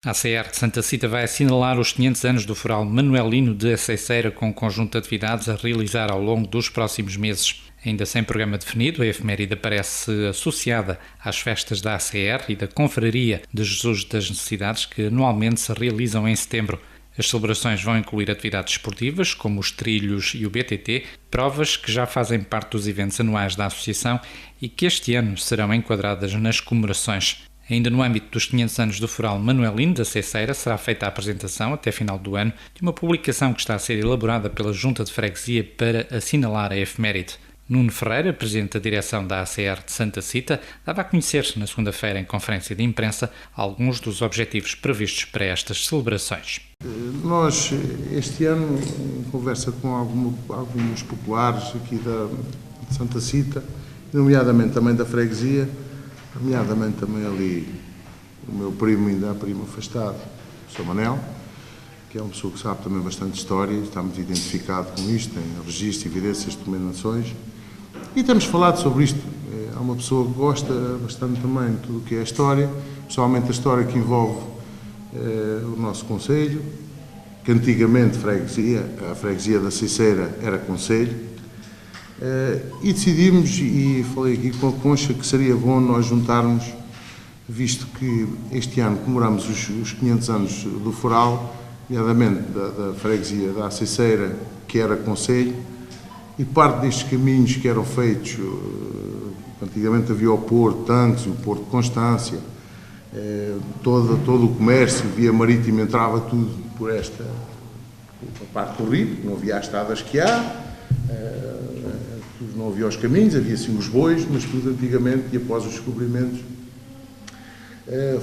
A ACR de Santa Cita vai assinalar os 500 anos do Foral Manuelino de Aceiceira com um conjunto de atividades a realizar ao longo dos próximos meses. Ainda sem programa definido, a efeméride aparece associada às festas da ACR e da Confraria de Jesus das Necessidades que anualmente se realizam em setembro. As celebrações vão incluir atividades esportivas, como os trilhos e o BTT, provas que já fazem parte dos eventos anuais da Associação e que este ano serão enquadradas nas comemorações. Ainda no âmbito dos 500 anos do Foral Manuelino da Aceiceira, será feita a apresentação, até final do ano, de uma publicação que está a ser elaborada pela Junta de Freguesia para assinalar a efeméride. Nuno Ferreira, presidente da direção da ACR de Santa Cita, dava a conhecer na segunda-feira, em conferência de imprensa, alguns dos objetivos previstos para estas celebrações. Nós, este ano, em conversa com alguns populares aqui de Santa Cita, nomeadamente também da freguesia, nomeadamente também ali o meu primo, ainda a primo afastado, o Sr. Manel, que é uma pessoa que sabe também bastante história, está muito identificado com isto, tem registros, evidências, documentações, e temos falado sobre isto. Há uma pessoa que gosta bastante também de tudo o que é a história, pessoalmente a história que envolve o nosso concelho, que antigamente a freguesia da Aceiceira era concelho, e decidimos, e falei aqui com a Concha, que seria bom nós juntarmos, visto que este ano comemoramos os 500 anos do Foral, nomeadamente da freguesia da Aceiceira, que era concelho, e parte destes caminhos que eram feitos, antigamente havia o Porto Tanques, o Porto de Constância, todo o comércio, via marítima, entrava tudo por esta parte do rio, não havia a estrada a esquiar, não havia os caminhos, havia sim os bois, mas tudo antigamente, e após os descobrimentos,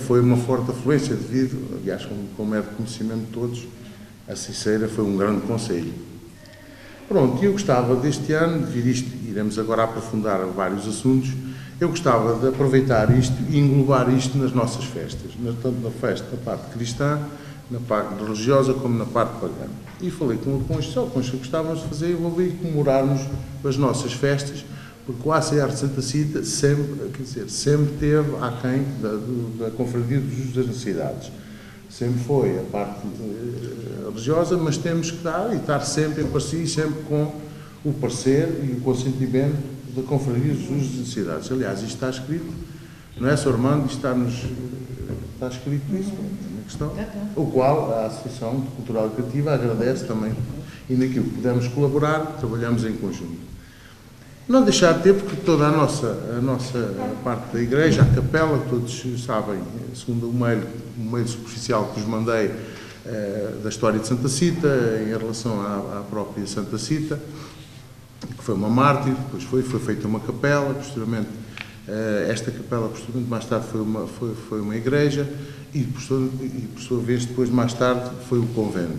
foi uma forte afluência devido, aliás, como é de conhecimento de todos, a Aceiceira foi um grande concelho. Pronto, eu gostava deste ano, de vir isto, iremos agora aprofundar vários assuntos, eu gostava de aproveitar isto e englobar isto nas nossas festas, tanto na festa da parte cristã, na parte religiosa, como na parte pagã. E falei com o Concha, só o Concha gostávamos de fazer, envolver e comemorarmos as nossas festas, porque o ACR de Santa Cita sempre teve aquém da Confraria de Jesus das Necessidades. Sempre foi a parte religiosa, mas temos que dar e estar sempre em parceria, sempre com o parecer e o consentimento da Confraria de Jesus das Necessidades. Aliás, isto está escrito, não é, Sr. Armando? Está escrito isso, é uma questão, o qual a Associação Cultural e Criativa agradece também, e naquilo que pudermos colaborar, trabalhamos em conjunto. Não deixar de ter, porque toda a nossa parte da igreja, a capela, todos sabem, segundo o mail superficial que vos mandei, da história de Santa Cita, em relação à própria Santa Cita, que foi uma mártir, depois foi feita uma capela, posteriormente, esta capela, posteriormente, mais tarde, foi uma igreja, e por sua vez, depois, mais tarde, foi o convento,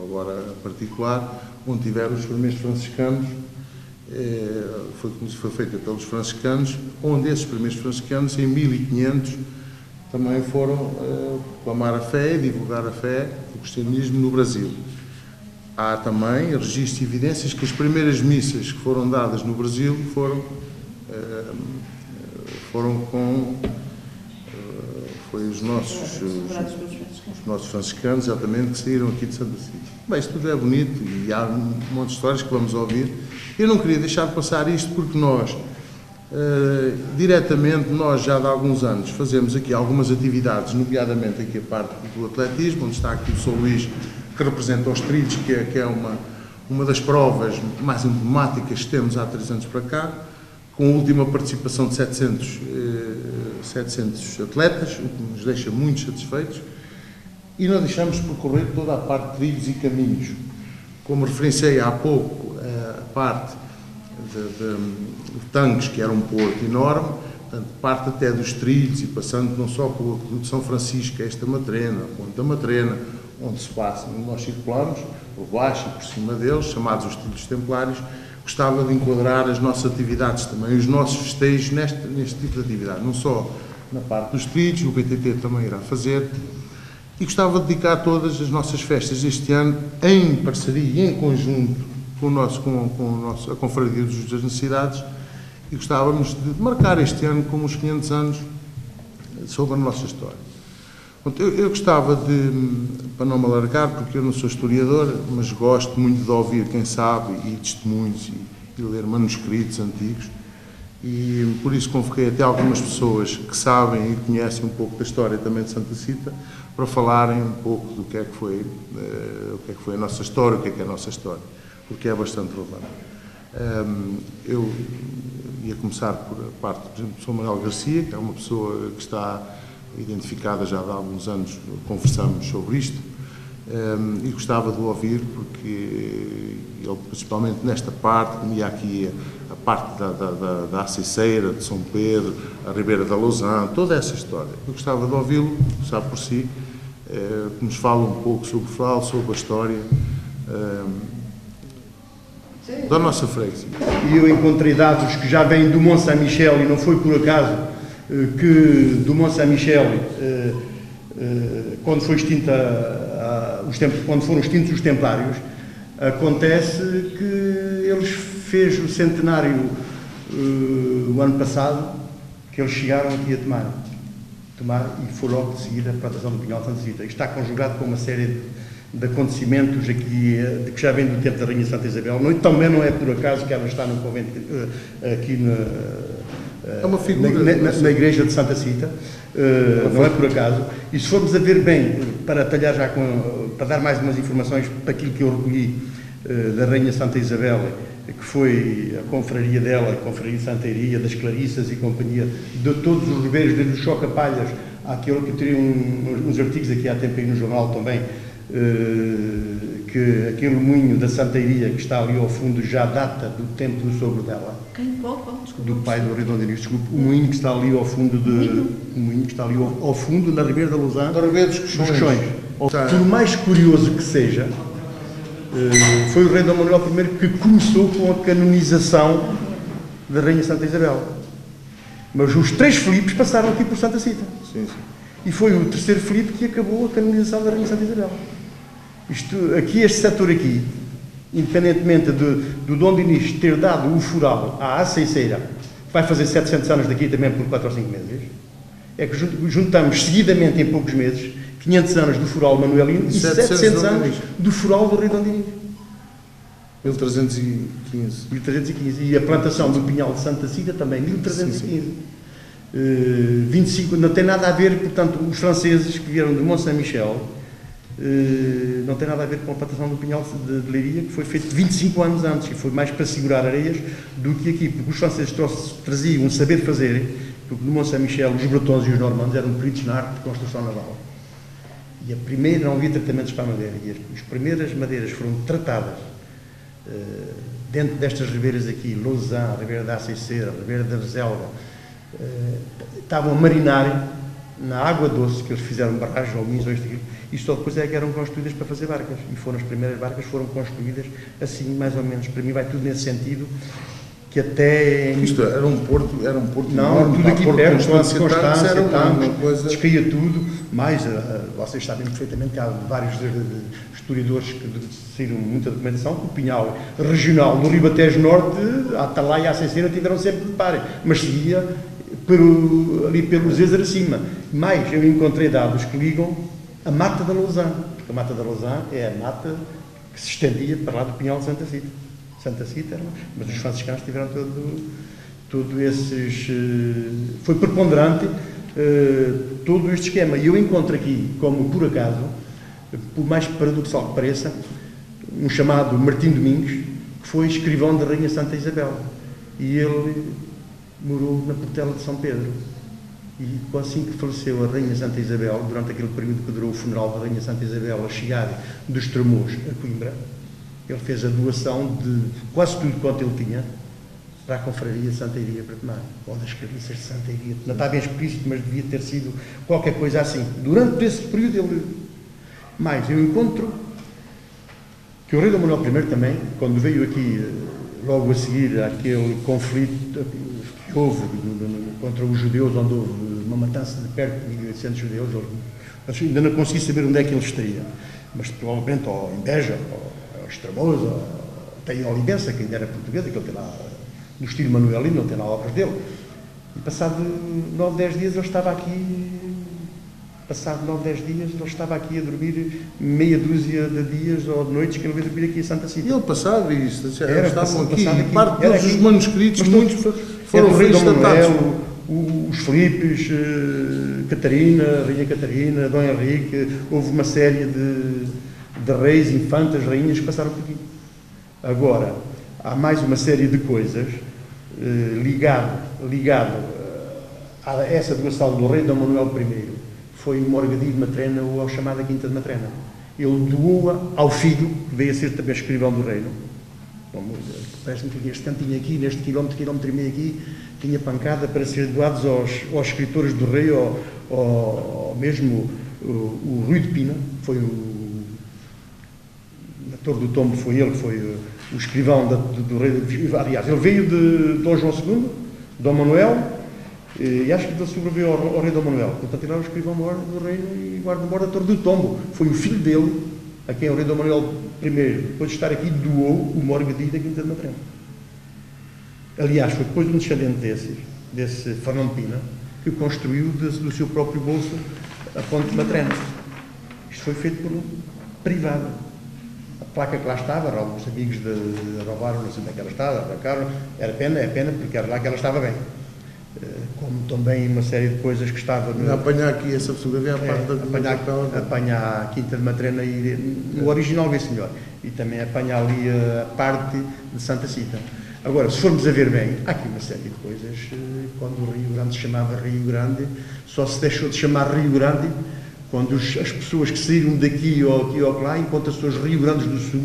agora particular, onde tiveram os primeiros franciscanos. Foi feita pelos franciscanos, onde esses primeiros franciscanos, em 1500, também foram proclamar a fé e divulgar a fé do cristianismo no Brasil. Há também registros e evidências que as primeiras missas que foram dadas no Brasil foram os nossos franciscanos, exatamente, que saíram aqui de Santa Cita. Bem, isto tudo é bonito e há um monte de histórias que vamos ouvir. Eu não queria deixar de passar isto porque nós, diretamente, nós já há alguns anos fazemos aqui algumas atividades, nomeadamente aqui a parte do atletismo, onde está aqui o Sr. Luís, que representa os trilhos, que é uma das provas mais emblemáticas que temos há 3 anos para cá, com a última participação de 700 atletas, o que nos deixa muito satisfeitos, e não deixamos de percorrer toda a parte de trilhos e caminhos. Como referenciei há pouco, a parte de Tanques, que era um porto enorme, portanto, parte até dos trilhos e passando não só pelo Aqueduto de São Francisco, esta Matrena, a Ponte da Matrena, onde se passa, nós circulamos por baixo e por cima deles, chamados os trilhos templários. Gostava de enquadrar as nossas atividades também, os nossos festejos neste tipo de atividade, não só na parte dos trilhos, o BTT também irá fazer, e gostava de dedicar todas as nossas festas este ano em parceria e em conjunto com a Confraria dos Jesus das Necessidades, e gostávamos de marcar este ano como os 500 anos sobre a nossa história. Eu gostava de, para não me alargar, porque eu não sou historiador, mas gosto muito de ouvir quem sabe e testemunhos e ler manuscritos antigos, e por isso convoquei até algumas pessoas que sabem e conhecem um pouco da história também de Santa Cita, para falarem um pouco do que é que foi, a nossa história, o que é a nossa história, porque é bastante relevante. Eu ia começar por a parte, por exemplo, do Sr. Manuel Garcia, que é uma pessoa que está identificada já há alguns anos, conversamos sobre isto, e gostava de o ouvir, porque ele, principalmente nesta parte, como ia aqui a parte da Aceiceira, de São Pedro, a Ribeira da Lousã, toda essa história. Eu gostava de ouvi-lo, sabe por si, que nos fala um pouco sobre o Fral, sobre a história da nossa freguesia. E eu encontrei dados que já vêm do Mont Saint-Michel, e não foi por acaso que do Mont Saint-Michel, quando foi quando foram extintos os Templários, acontece que eles fez o centenário o ano passado, que eles chegaram aqui a tomar, e foi logo de seguida a plantação do Pinhal de Santa Cita. Isto está conjugado com uma série de acontecimentos aqui, que já vem do tempo da Rainha Santa Isabel. Também não é por acaso que ela está no convento, aqui é uma figura na igreja de Santa Cita, não é por acaso. E se formos a ver bem, para dar mais umas informações para aquilo que eu recolhi da Rainha Santa Isabel, que foi a confraria dela, a confraria de Santa Iria, das Clarissas e companhia, de todos os ribeiros, desde os Chocapalhas, àquele que teriam uns artigos aqui há tempo aí no jornal também, que aquele moinho da Santa Iria que está ali ao fundo já data do tempo do sogro dela. Quem? Qual? Desculpa. Do pai do Redondinho. Desculpe, o moinho que está ali ao fundo o moinho que está ali ao fundo, na Ribeira da Lousã. Da Ribeira dos Coxões. Por mais curioso que seja, foi o rei Dom Manuel I que começou com a canonização da Rainha Santa Isabel. Mas os 3 Filipes passaram aqui por Santa Cita. Sim. E foi o 3º Filipe que acabou a canonização da Rainha Santa Isabel. Este setor aqui, independentemente do Dom Dinis ter dado o fural à Aceiceira, que vai fazer 700 anos daqui também por 4 ou 5 meses, é que juntamos seguidamente em poucos meses 500 anos do fural manuelino e 700 anos do fural do rei Dom Dinis. 1315. 1315. E a plantação do Pinhal de Santa Cita também, 1315. 25, não tem nada a ver, portanto, os franceses que vieram de Mont Saint-Michel, não tem nada a ver com a plantação do Pinhal de Leiria, que foi feito 25 anos antes, e foi mais para segurar areias do que aqui, porque os franceses traziam um saber fazer, porque no Mont Saint-Michel os bretões e os normandos eram peritos na arte de construção naval. E a primeira, não havia tratamentos para a madeira, e as primeiras madeiras foram tratadas dentro destas ribeiras aqui, Lousã, Ribeira da Aceiceira, Ribeira da Reselva, estavam a marinar na água doce, que eles fizeram barragens ou mins, e só depois é que eram construídas para fazer barcas, e foram as primeiras barcas foram construídas assim, mais ou menos. Para mim vai tudo nesse sentido, que até... Isto era um porto não, enorme, tudo aqui perto, Constância, era uma coisa... descaía tudo, mas vocês sabem perfeitamente que há vários historiadores que saíram muita documentação, que o Pinhal regional do Ribatejo Norte, a Atalaia e a Aceiceira tiveram sempre de par, mas seguia ali pelo Zézer acima. Mas eu encontrei dados que ligam a Mata da Lousã, porque a Mata da Lousã é a mata que se estendia para lá do Pinhal de Santa Cita. Santa Cita, mas os franciscanos tiveram todo esses... Foi preponderante todo este esquema. E eu encontro aqui, como por acaso, por mais paradoxal que pareça, um chamado Martim Domingos, que foi escrivão da Rainha Santa Isabel. E ele morou na Portela de São Pedro. E assim que faleceu a Rainha Santa Isabel, durante aquele período que durou o funeral da Rainha Santa Isabel, a chegar dos Tremouços a Coimbra, ele fez a doação de quase tudo quanto ele tinha para a confraria de Santa Iria para tomar, ou das carniças de Santa Iria. Não está bem explícito, mas devia ter sido qualquer coisa assim. Durante esse período ele... Mas eu encontro que o rei Dom Manuel I também, quando veio aqui, logo a seguir àquele conflito que houve contra os judeus, onde houve uma matança de perto de 1.800 judeus, ainda não consegui saber onde é que ele estaria, mas provavelmente ou em Beja, ou Estremoz, ou até em Olivença, que ainda era portuguesa, que ele tem lá, no estilo manuelino, ele tem lá obras dele. E passado 9, 10 dias ele estava aqui passado 9, 10 dias, ele estava aqui a dormir meia dúzia de dias ou de noites que ele veio dormir aqui em Santa Cita. E ele passava isso, Era, estavam aqui, passava e parte era todos aqui. os manuscritos, Mas muitos foram o rei Dom reestatados. Manuel, os Filipes, Catarina, a Rainha Catarina, Dom Henrique, houve uma série de reis, infantas, rainhas que passaram por aqui. Agora, há mais uma série de coisas ligado a essa doação do rei Dom Manuel I, foi o Morgadi de Matrena ou a chamada Quinta de Matrena. Ele doou-a ao filho, que veio a ser também escrivão do reino. Parece-me que este cantinho aqui, neste quilómetro e meio aqui, tinha pancada para ser doados aos escritores do rei, ou mesmo o Rui de Pina, foi na Torre do Tombo, foi ele que foi o escrivão do rei. Aliás, ele veio de Dom João II, Dom Manuel, e acho que ele sobreviveu ao rei Dom Manuel. Portanto, ele era o escrivão do reino e guarda-mor da Torre do Tombo. Foi o filho dele, a quem o rei Dom Manuel I, depois de estar aqui, doou o Morgadi da Quinta de Matrena. Aliás, foi depois de um descendente desse Fernão Pina, que construiu do seu próprio bolso a ponte de Matrena. Isto foi feito por um privado. A placa que lá estava, os amigos roubaram, não sei onde é que ela estava, arrancaram. É pena, porque era lá que ela estava bem. Como também uma série de coisas que estava... Apanhar aqui essa fotografia, a parte apanhar a Quinta de Matrena no original, bem senhor. E também apanhar ali a parte de Santa Cita. Agora, se formos a ver bem, há aqui uma série de coisas. Quando o Rio Grande se chamava Rio Grande, só se deixou de chamar Rio Grande quando as pessoas que saíram daqui ou aqui ou lá, enquanto as pessoas Rio Grandes do Sul,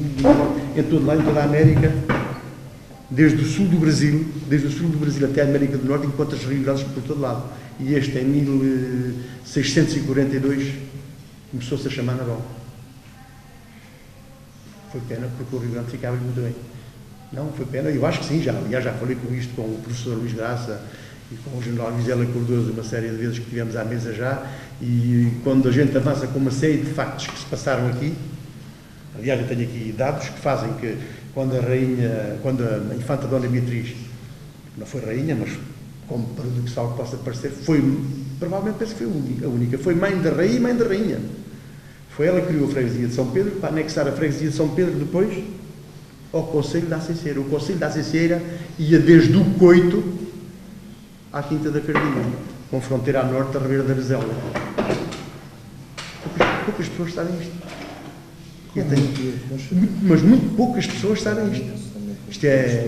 em todo lá, em toda a América, desde o sul do Brasil até a América do Norte, enquanto as Rio Grandes por todo lado. E este, em 1642, começou-se a chamar Naval. Foi pena, porque o Rio Grande ficava muito bem. Não, foi pena, eu acho que sim, já falei com isto com o professor Luís Graça e com o general Vizela Cardoso uma série de vezes que tivemos à mesa já, e quando a gente avança com uma série de factos que se passaram aqui, aliás, eu tenho aqui dados que fazem que quando a infanta Dona Beatriz, não foi rainha, mas como paradoxal que possa parecer, provavelmente penso que foi a única, foi mãe da rainha e mãe da rainha. Foi ela que criou a freguesia de São Pedro, para anexar a freguesia de São Pedro depois ao Conselho da Aceceira. O Conselho da Aceceira ia desde o Coito à Quinta da Cardinha, com fronteira a norte da Ribeira da Bezela. Poucas pessoas sabem isto. Mas muito poucas pessoas sabem isto. Isto é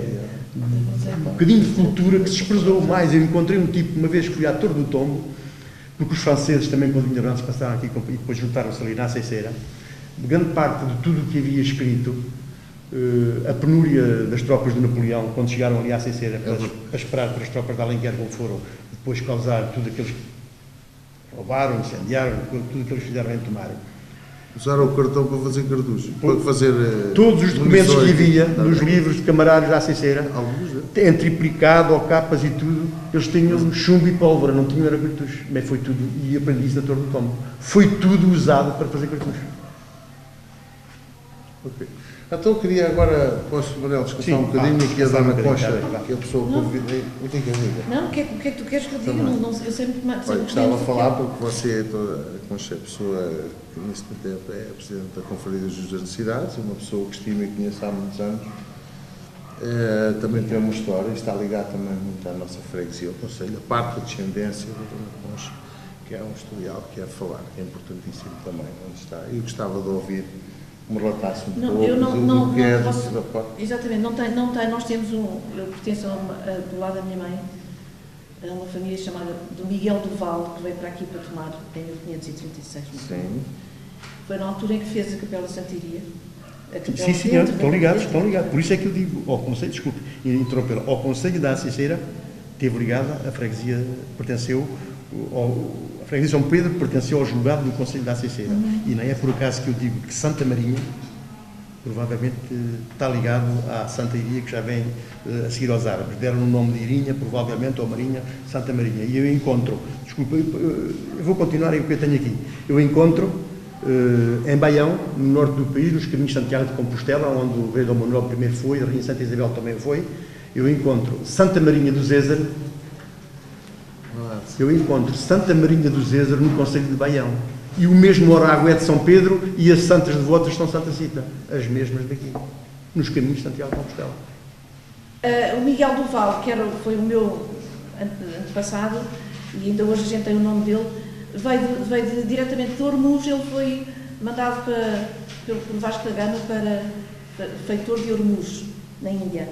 um bocadinho de cultura que se desprezou mais. Eu encontrei um tipo, uma vez que fui à Torre do Tombo, porque os franceses também, quando vinham grandes, passaram aqui e depois juntaram-se ali na Aceceira. Grande parte de tudo o que havia escrito, a penúria das tropas de Napoleão, quando chegaram ali à Aceceira para esperar para as tropas de Alenquer, como foram, depois causar tudo aqueles que roubaram, incendiaram, tudo o que eles fizeram em tomar. Usaram o cartão para fazer cartuchos, para fazer... Todos os documentos que havia nos livros de camarários da Aceceira, em triplicado, ou capas e tudo, eles tinham chumbo e pólvora, não tinham era cartuchos. Mas foi tudo, e aprendi isso na Torre do Tombo. Foi tudo usado para fazer cartuchos. Ok. Então eu queria agora, posso, Manel, descansar um bocadinho, aqui a Dona Concha, que é a pessoa que convidei. Não, o que é que tu queres que eu diga? Não, eu sei muito mais. Gostava de falar porque você, a Concha, é a pessoa que neste momento é a Presidente da Conferência das Necessidades, uma pessoa que estimo e conheço há muitos anos. Também tem uma história, está ligado também muito à nossa freguesia, ao Conselho, a parte da descendência da Dona Concha, que é um historial que é falar, que é importantíssimo também, onde está. Eu gostava de ouvir me relatasse um pouco do que é desse rapaz. Exatamente, não tem, nós temos eu pertenço do lado da minha mãe, a uma família chamada do Miguel do Val, que veio para aqui para tomar em 1536. Sim. Foi na altura em que fez a Capela Santa Iria. Sim, senhor, estão ligados. Por isso é que eu digo, ao Conselho, desculpe, interrompê-la, ao Conselho da Aceceira, esteve ligada, a freguesia pertenceu, a freguesia de São Pedro pertenceu ao julgado do Conselho da Aceceira. E não é por acaso que eu digo que Santa Marinha provavelmente está ligado à Santa Iria, que já vem a seguir aos árabes. Deram o nome de Irinha, provavelmente, ou Marinha, Santa Marinha. E eu encontro, desculpa, eu vou continuar em o que eu tenho aqui. Eu encontro em Baião, no norte do país, nos caminhos de Santiago de Compostela, onde o rei Dom Manuel I foi, a rainha Santa Isabel também foi, eu encontro Santa Marinha do Zézaro, eu encontro Santa Marinha do Zézer no concelho de Baião. E o mesmo Orago é de São Pedro e as santas devotas são Santa Cita. As mesmas daqui, nos caminhos de Santiago de Compostela. O Miguel do Val, foi o meu antepassado, e ainda hoje a gente tem o nome dele, veio diretamente de Ormuz. Ele foi mandado por Vasco da Gama para feitor de Ormuz, na Índia.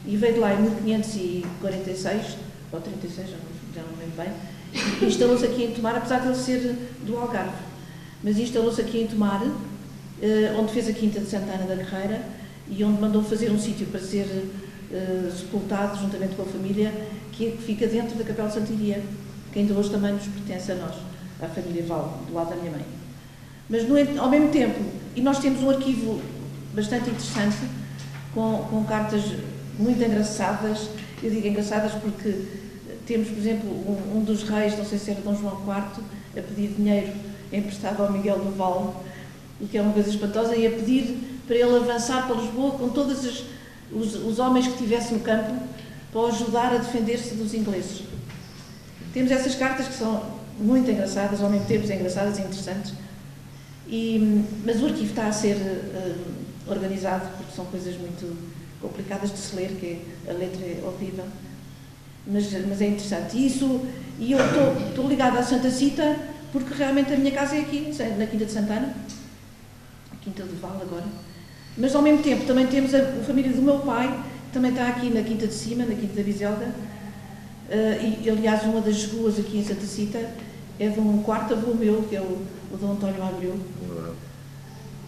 E veio de lá em 1546, ou 36, já não me lembro bem, e instalou-se aqui em Tomar, apesar de ele ser do Algarve. Mas instalou-se aqui em Tomar, onde fez a Quinta de Santana da Carreira, e onde mandou fazer um sítio para ser sepultado, juntamente com a família, que fica dentro da Capela de Santa Iria, que ainda hoje também nos pertence a nós, à família Val, do lado da minha mãe. Mas, ao mesmo tempo, e nós temos um arquivo bastante interessante, com cartas muito engraçadas. Eu digo engraçadas porque temos, por exemplo, um dos reis, não sei se era Dom João IV, a pedir dinheiro emprestado ao Miguel do Val, o que é uma coisa espantosa, e a pedir para ele avançar para Lisboa com todos os homens que tivesse no campo para o ajudar a defender-se dos ingleses. Temos essas cartas que são muito engraçadas, ao mesmo tempo engraçadas e interessantes, mas o arquivo está a ser organizado, porque são coisas muito complicadas de se ler, que a letra é horrível, mas é interessante. E eu estou ligada à Santa Cita, porque realmente a minha casa é aqui, na Quinta de Santana, a Quinta do Val agora. Mas ao mesmo tempo também temos a família do meu pai, que também está aqui na Quinta de Cima, na Quinta da Biselga, e aliás uma das ruas aqui em Santa Cita é de um quarto avô meu, que é o Dom António Abreu,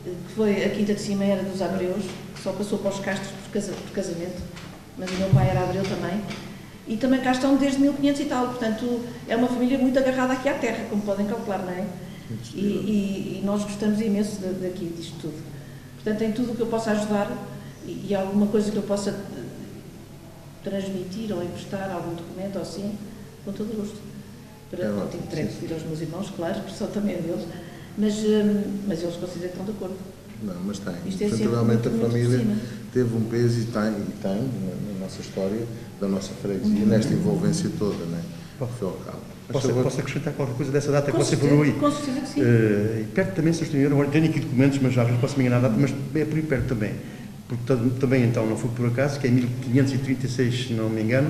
que foi a Quinta de Cima era dos Abreus, que só passou para os Castros por casamento, mas o meu pai era Abreu também, e também cá estão desde 1500 e tal, portanto é uma família muito agarrada aqui à terra, como podem calcular, não é? E nós gostamos imenso daqui, disto tudo. Portanto, em tudo o que eu possa ajudar e alguma coisa que eu possa transmitir ou emprestar, algum documento ou assim, com todo o gosto. Não tenho interesse de ir aos meus irmãos, claro, porque só também é deles, mas eles consideram que estão de acordo. Não, mas tem. Isto é realmente muito, a família teve um peso e tem na nossa história, da nossa freguesia, nesta envolvência toda, não é? Foi ao cabo. Posso acrescentar qualquer coisa dessa data que você falou aí? Com certeza que sim. E perto também, se eu não tenho aqui documentos, mas às vezes posso me enganar a data, mas é por aí perto também. Porque também, então, não foi por acaso, que em 1536, se não me engano,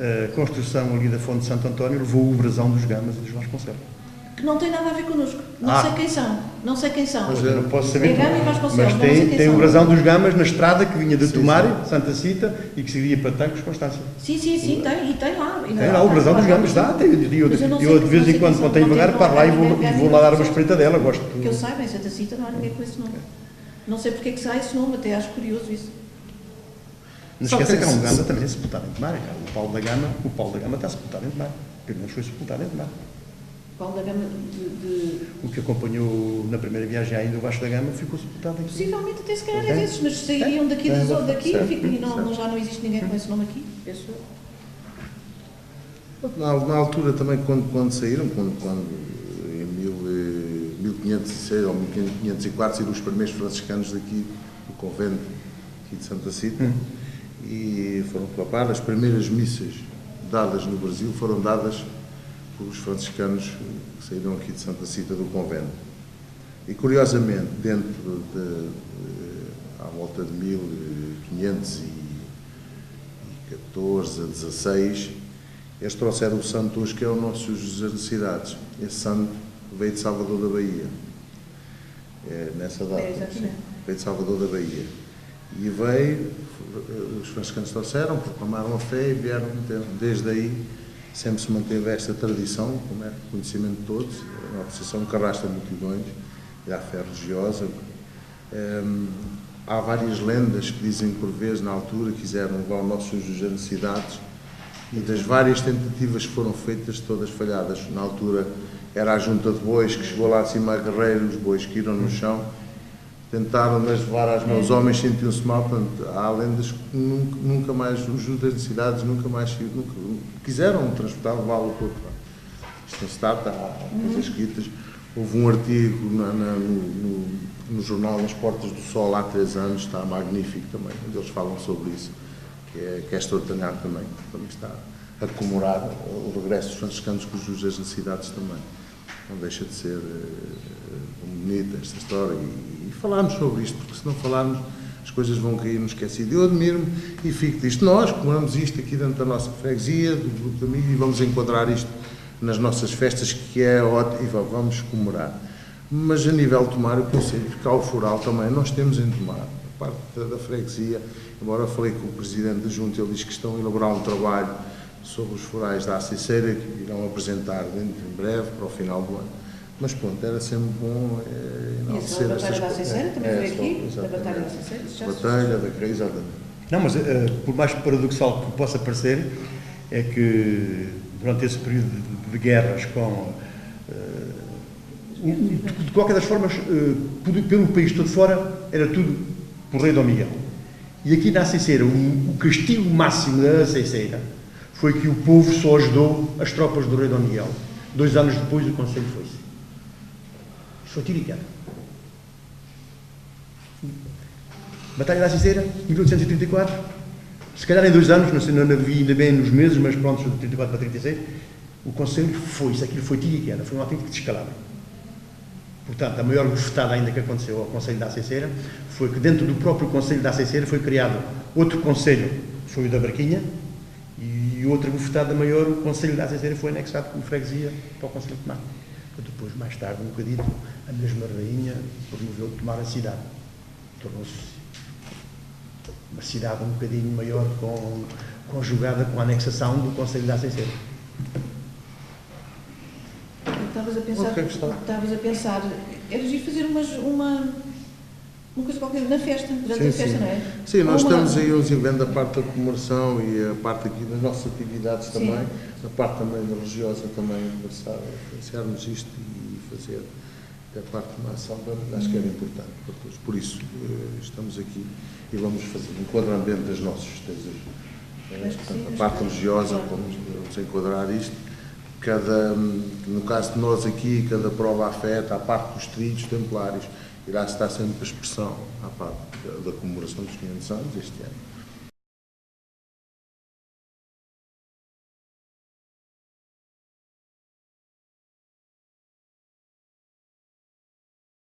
a construção ali da Fonte de Santo António levou o brasão dos Gamas e dos Vasconcelos. Que não tem nada a ver connosco. Não sei quem são. Não sei quem são. Mas eu não posso saber. É Gama e Vasconcelos. Mas tem o brasão dos Gamas na estrada que vinha de Tomar, Santa Cita, e que seguia para Tancos, Constância. Sim, tem. E tem lá. Tem lá o brasão dos Gamas, está. Eu de vez em quando tenho devagar, paro lá e vou lá dar uma espreitadela. Gosto. Que eu saiba, em Santa Cita não há ninguém com esse nome. Não sei porque é que sai esse nome, até acho curioso isso. Não esqueça que há um Gama também sepultado em Tomar. O Paulo da Gama está sepultado em Tomar. Pelo menos foi sepultado em Tomar. Paulo da Gama O que acompanhou na primeira viagem ainda o Vasco da Gama ficou sepultado em Tomar. Possivelmente até se calhar é desses, mas sairiam daqui e já não existe ninguém com esse nome aqui, penso eu. Na altura também, quando saíram, quando em 1506 ou 1504 saíram os primeiros franciscanos daqui do convento aqui de Santa Cita e foram proclamadas. As primeiras missas dadas no Brasil foram dadas pelos franciscanos que saíram aqui de Santa Cita do convento. E curiosamente, dentro à volta de 1514 a 16, eles trouxeram o santo hoje, que é o nosso José das Cidades. Esse santo veio de Salvador da Bahia, nessa data. Veio de Salvador da Bahia. E os franciscanos trouxeram, proclamaram a fé e vieram, desde aí, sempre se manteve esta tradição, como é conhecimento de todos, uma procissão que arrasta multidões, e há fé religiosa. Há várias lendas que dizem que, por vezes, na altura, quiseram levar o nosso José das Cidades, e das várias tentativas que foram feitas, todas falhadas. Na altura era a junta de bois que chegou lá acima a Guerreiro, os bois que iram no chão, tentaram-nas levar às mãos, os homens sentiam-se mal. Portanto, há lendas que nunca mais, os Judas de Cidades nunca quiseram transportar, levá-lo para outro lado. Isto está, há coisas escritas. Houve um artigo no jornal Nas Portas do Sol há 3 anos, está magnífico também, onde eles falam sobre isso, que é extraordinário também está. a comemorar o regresso dos franciscanos com os juros das necessidades também. Não deixa de ser bonita esta história e falarmos sobre isto, porque se não falarmos as coisas vão cair no esquecido. Eu admiro-me e fico disto. Nós comemoramos isto aqui dentro da nossa freguesia, do grupo de amigos, e vamos enquadrar isto nas nossas festas, que é ótimo, e vamos comemorar. Mas a nível de Tomar, o Conselho Fiscal Foral também, nós temos em Tomar, a parte da freguesia, embora falei com o Presidente da Junta, ele diz que estão a elaborar um trabalho sobre os forais da Aceiceira, que irão apresentar dentro em breve, para o final do ano. Mas pronto, era sempre bom enaltecer estas coisas. E a Batalha da Aceiceira também foi aqui, da Batalha da Aceiceira? Batalha da Creia, exatamente. Não, mas por mais paradoxal que possa parecer, é que durante esse período de guerras de qualquer das formas, pelo país todo fora, era tudo por rei Dom Miguel. E aqui na Aceiceira, o castigo máximo da Aceiceira foi que o povo só ajudou as tropas do rei Dom Miguel. 2 anos depois o Conselho foi-se. Isto foi tiro e queda. Batalha da Aceiceira, em 1834, se calhar em 2 anos, não sei, não vi ainda bem nos meses, mas pronto, de 34 para 36, o Conselho foi-se, aquilo foi tiro e queda, foi um autêntico descalabro. Portanto, a maior bufetada ainda que aconteceu ao Conselho da Aceiceira foi que dentro do próprio Conselho da Aceiceira foi criado outro Conselho, foi o da Barquinha, e outra bufetada maior, o Conselho da Aceiceira foi anexado como freguesia para o Conselho de Tomar. Depois, mais tarde, um bocadinho, a mesma rainha promoveu de Tomar a cidade. Tornou-se uma cidade um bocadinho maior, conjugada com a anexação do Conselho da Aceiceira. Estavas a pensar, era de fazer uma coisa qualquer na festa, durante a festa, não é? Sim, nós estamos aí uns eventos, a parte da comemoração e a parte aqui das nossas atividades também, a parte também da religiosa também, iniciarmos isto e fazer a parte de uma ação, acho que era importante para todos. Por isso, estamos aqui e vamos fazer um enquadramento das nossas festejos. A parte religiosa, vamos enquadrar isto. No caso de nós aqui, cada prova afeta a parte dos tríduos templários, irá estar sempre a expressão à parte da comemoração dos 500 anos este ano.